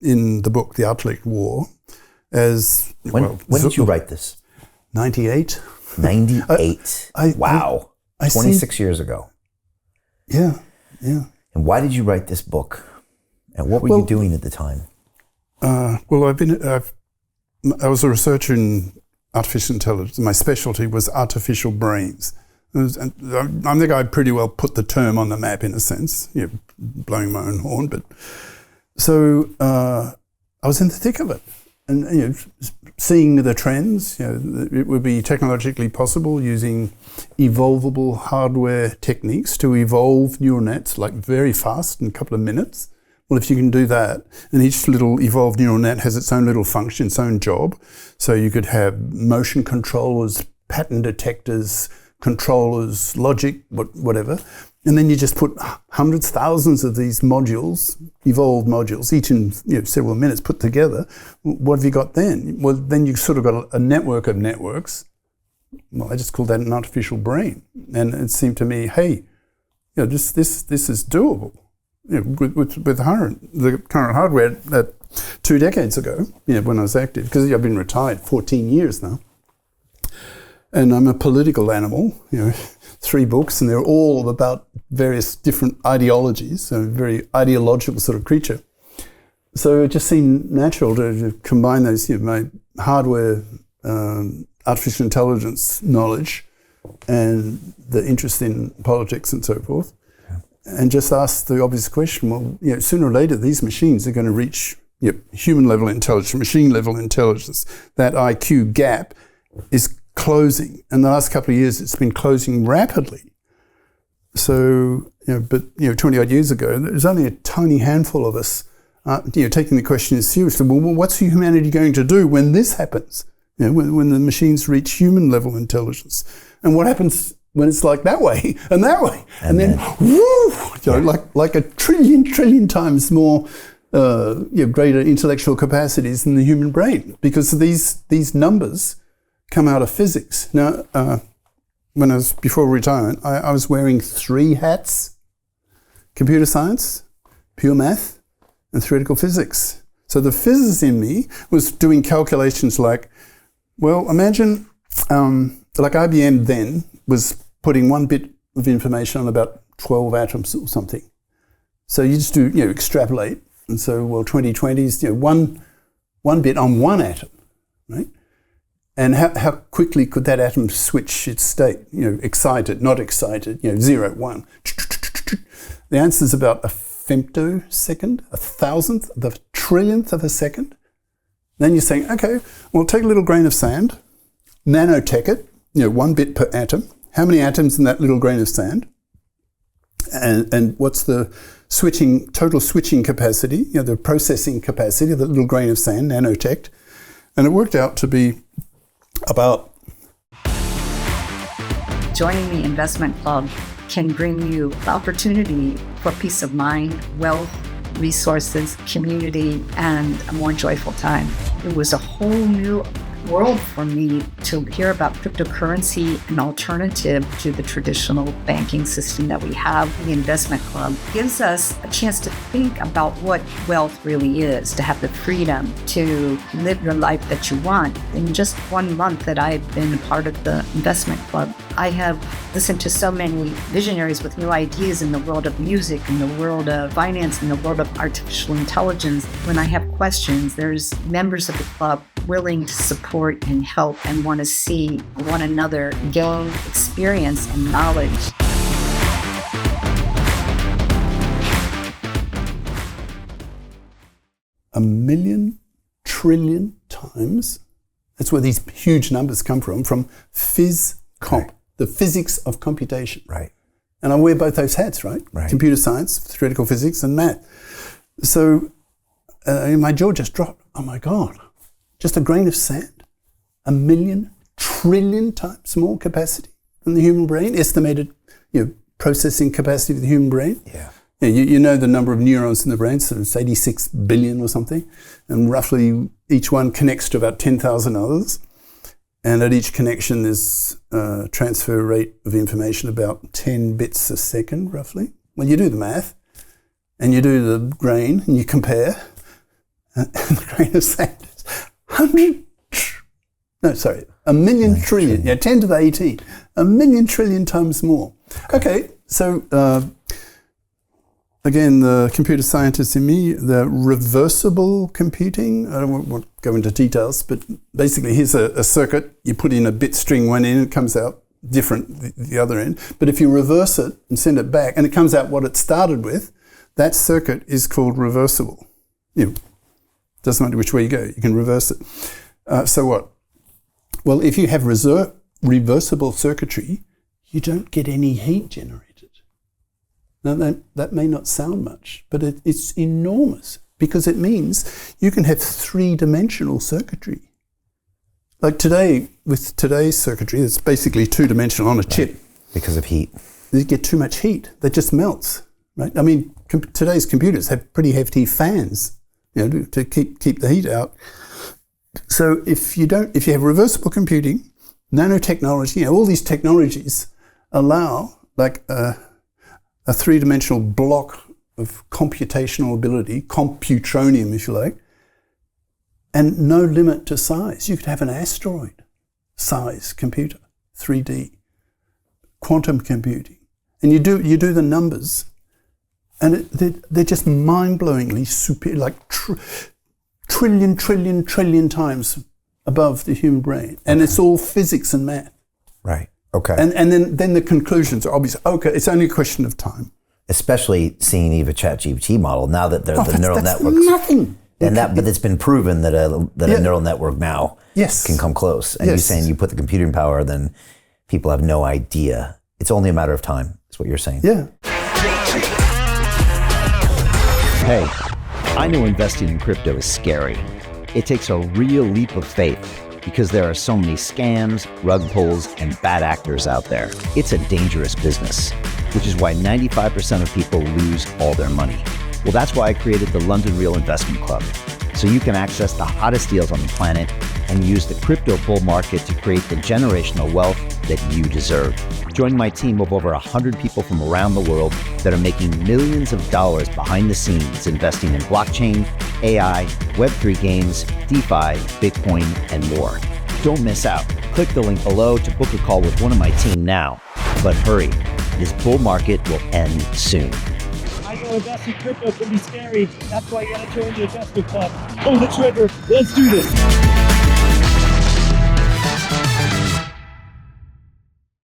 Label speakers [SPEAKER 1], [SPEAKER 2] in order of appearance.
[SPEAKER 1] in the book, The Artilect War, as...
[SPEAKER 2] When did you write this?
[SPEAKER 1] 98.
[SPEAKER 2] 98. Wow. 26 years ago.
[SPEAKER 1] Yeah.
[SPEAKER 2] And why did you write this book? And what were you doing at the time?
[SPEAKER 1] I was a researcher in artificial intelligence. My specialty was artificial brains. I think I pretty well put the term on the map in a sense, blowing my own horn. But so I was in the thick of it, and seeing the trends. It would be technologically possible using evolvable hardware techniques to evolve neural nets like very fast in a couple of minutes. Well, if you can do that, and each little evolved neural net has its own little function, its own job. So you could have motion controllers, pattern detectors, controllers, logic, whatever. And then you just put hundreds, thousands of these modules, evolved modules, each in several minutes put together. What have you got then? Well, then you've sort of got a network of networks. Well, I just call that an artificial brain. And it seemed to me, hey, this is doable. With the current hardware that 2 decades ago, when I was active, because I've been retired 14 years now, and I'm a political animal. 3 books, and they're all about various different ideologies. So a very ideological sort of creature. So it just seemed natural to combine those, my hardware, artificial intelligence knowledge, and the interest in politics and so forth. And just ask the obvious question, well, sooner or later these machines are going to reach human-level intelligence, machine-level intelligence. That IQ gap is closing. In the last couple of years, it's been closing rapidly. So, but 20-odd years ago, there was only a tiny handful of us taking the question seriously. Well, what's humanity going to do when this happens? When the machines reach human-level intelligence? And what happens when it's like that way and that way, and then woo, like a trillion times more greater intellectual capacities than the human brain, because these numbers come out of physics. Now, when I was before retirement, I was wearing 3 hats: computer science, pure math, and theoretical physics. So the physicist in me was doing calculations like, well, imagine like IBM then was putting 1 bit of information on about 12 atoms or something. So you just do, extrapolate. And so, 2020 is, one bit on 1 atom, right? And how quickly could that atom switch its state? Excited, not excited, 0, 1. The answer is about a femtosecond, a thousandth of a trillionth of a second. Then you're saying, okay, well, take a little grain of sand, nanotech it, 1 bit per atom. How many atoms in that little grain of sand? And what's the total switching capacity, the processing capacity of that little grain of sand, nanotech? And it worked out to be about...
[SPEAKER 3] Joining the investment club can bring you the opportunity for peace of mind, wealth, resources, community, and a more joyful time. It was a whole new world for me to hear about cryptocurrency, an alternative to the traditional banking system that we have. The investment club gives us a chance to think about what wealth really is, to have the freedom to live your life that you want. In just 1 month that I've been a part of the investment club, I have listened to so many visionaries with new ideas in the world of music, in the world of finance, in the world of artificial intelligence. When I have questions, there's members of the club willing to support and help and want to see one another gain experience and knowledge.
[SPEAKER 1] A million trillion times. That's where these huge numbers come from phys comp, right. The physics of computation.
[SPEAKER 2] Right.
[SPEAKER 1] And I wear both those hats, right? Computer science, theoretical physics, and math. So my jaw just dropped. Oh my God. Just a grain of sand, 1 million trillion times more capacity than the human brain, estimated processing capacity of the human brain.
[SPEAKER 2] Yeah.
[SPEAKER 1] You know the number of neurons in the brain, so it's 86 billion or something, and roughly each one connects to about 10,000 others. And at each connection, there's a transfer rate of information about 10 bits a second, roughly. Well, you do the math, and you do the brain, and you compare. And the grain of sand is 1,000,000,000 trillion. Yeah, 10 to the 18. 1,000,000 trillion times more. Okay, so again, the computer scientist in me, the reversible computing, I don't want to go into details, but basically here's a circuit, you put in a bit string one end, it comes out different the other end. But if you reverse it and send it back, and it comes out what it started with, that circuit is called reversible. Doesn't matter which way you go, you can reverse it. So what? Well, if you have reversible circuitry, you don't get any heat generated. Now, that may not sound much, but it's enormous because it means you can have three-dimensional circuitry. Like today, with today's circuitry, it's basically two-dimensional on a chip.
[SPEAKER 2] Because of heat.
[SPEAKER 1] You get too much heat. That just melts, right? I mean, today's computers have pretty hefty fans, to keep the heat out. So if you have reversible computing, nanotechnology, all these technologies allow like a three-dimensional block of computational ability, computronium if you like, and no limit to size. You could have an asteroid size computer, 3D, quantum computing, and you do the numbers, and they're just mind-blowingly superior, like trillion times above the human brain, and it's all physics and math.
[SPEAKER 2] Right. Okay.
[SPEAKER 1] And then the conclusions are obvious. Okay, it's only a question of time.
[SPEAKER 2] Especially seeing even ChatGPT model now that the neural networks.
[SPEAKER 1] Nothing.
[SPEAKER 2] But it's been proven that a neural network now can come close. And you're saying you put the computing power, then people have no idea. It's only a matter of time, is what you're saying.
[SPEAKER 1] Yeah.
[SPEAKER 4] Hey, I know investing in crypto is scary. It takes a real leap of faith because there are so many scams, rug pulls, and bad actors out there. It's a dangerous business, which is why 95% of people lose all their money. Well, that's why I created the London Real Investment Club, so you can access the hottest deals on the planet and use the crypto bull market to create the generational wealth that you deserve. Join my team of over 100 people from around the world that are making millions of dollars behind the scenes investing in blockchain, AI, Web3 games, DeFi, Bitcoin, and more. Don't miss out. Click the link below to book a call with one of my team now. But hurry, this bull market will end soon.
[SPEAKER 5] I know investing crypto can be scary. That's why you gotta join the investment club. Pull the trigger. Let's do this.